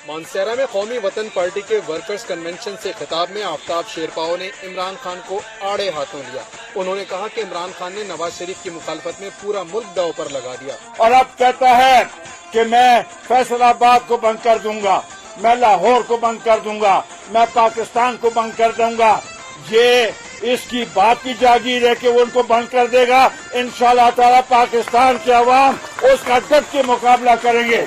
مانسہرہ میں قومی وطن پارٹی کے ورکرز کنونشن سے خطاب میں آفتاب شیرپاؤ نے عمران خان کو آڑے ہاتھوں لیا۔ انہوں نے کہا کہ عمران خان نے نواز شریف کی مخالفت میں پورا ملک داؤ پر لگا دیا، اور اب کہتا ہے کہ میں فیصل آباد کو بند کر دوں گا، میں لاہور کو بند کر دوں گا، میں پاکستان کو بند کر دوں گا۔ یہ اس کی بات کی جاگیر ہے کہ وہ ان کو بند کر دے گا۔ انشاءاللہ تعالی پاکستان کے عوام اس کا ڈٹ کے مقابلہ کریں گے۔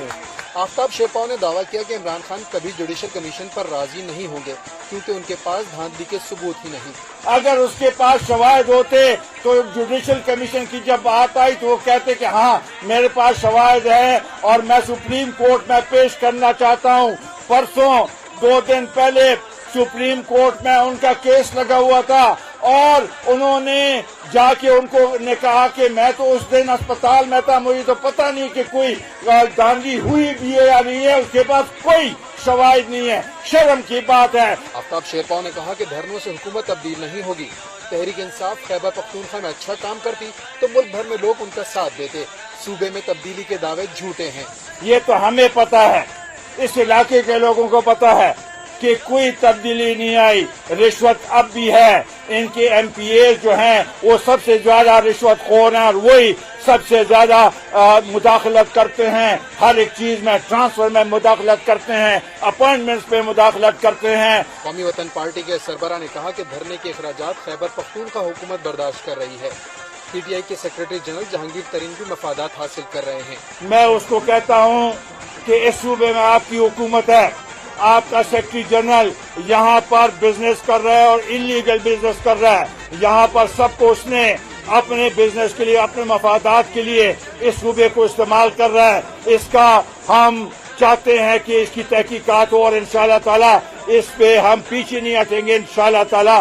آفتاب شیرپاؤ نے دعویٰ کیا کہ عمران خان کبھی جوڈیشل کمیشن پر راضی نہیں ہوں گے کیونکہ ان کے پاس دھاندلی کے ثبوت ہی نہیں۔ اگر اس کے پاس شواہد ہوتے تو جوڈیشل کمیشن کی جب بات آئی تو وہ کہتے کہ ہاں میرے پاس شواہد ہے اور میں سپریم کورٹ میں پیش کرنا چاہتا ہوں۔ پرسوں 2 دن پہلے سپریم کورٹ میں ان کا کیس لگا ہوا تھا اور انہوں نے جا کے ان کو نے کہا کہ میں تو اس دن اسپتال میں تھا، مجھے تو پتہ نہیں کہ کوئی دھاندلی ہوئی بھی ہے یا نہیں ہے، اس کے پاس کوئی شواہد نہیں ہے۔ شرم کی بات ہے۔ آفتاب شیرپاؤ نے کہا کہ دھرنوں سے حکومت تبدیل نہیں ہوگی۔ تحریک انصاف خیبر پختونخوا میں اچھا کام کرتی تو ملک بھر میں لوگ ان کا ساتھ دیتے۔ صوبے میں تبدیلی کے دعوے جھوٹے ہیں۔ یہ تو ہمیں پتہ ہے، اس علاقے کے لوگوں کو پتہ ہے کہ کوئی تبدیلی نہیں آئی، رشوت اب بھی ہے۔ ان کے ایم پی اے جو ہیں وہ سب سے زیادہ رشوت خور ہیں اور وہی سب سے زیادہ مداخلت کرتے ہیں، ہر ایک چیز میں، ٹرانسفر میں مداخلت کرتے ہیں، اپائنٹمنٹس پہ مداخلت کرتے ہیں۔ قومی وطن پارٹی کے سربراہ نے کہا کہ دھرنے کے اخراجات خیبر پختونخوا حکومت برداشت کر رہی ہے۔ پی ٹی آئی کے سیکریٹری جنرل جہانگیر ترین بھی مفادات حاصل کر رہے ہیں۔ میں اس کو کہتا ہوں کہ اس صوبے میں آپ کی حکومت ہے، آپ کا سیکرٹری جنرل یہاں پر بزنس کر رہا ہے اور انلیگل بزنس کر رہا ہے۔ یہاں پر سب کو اس نے اپنے بزنس کے لیے، اپنے مفادات کے لیے اس صوبے کو استعمال کر رہا ہے۔ اس کا ہم چاہتے ہیں کہ اس کی تحقیقات ہو اور انشاءاللہ تعالی اس پہ ہم پیچھے نہیں ہٹیں گے انشاءاللہ تعالی۔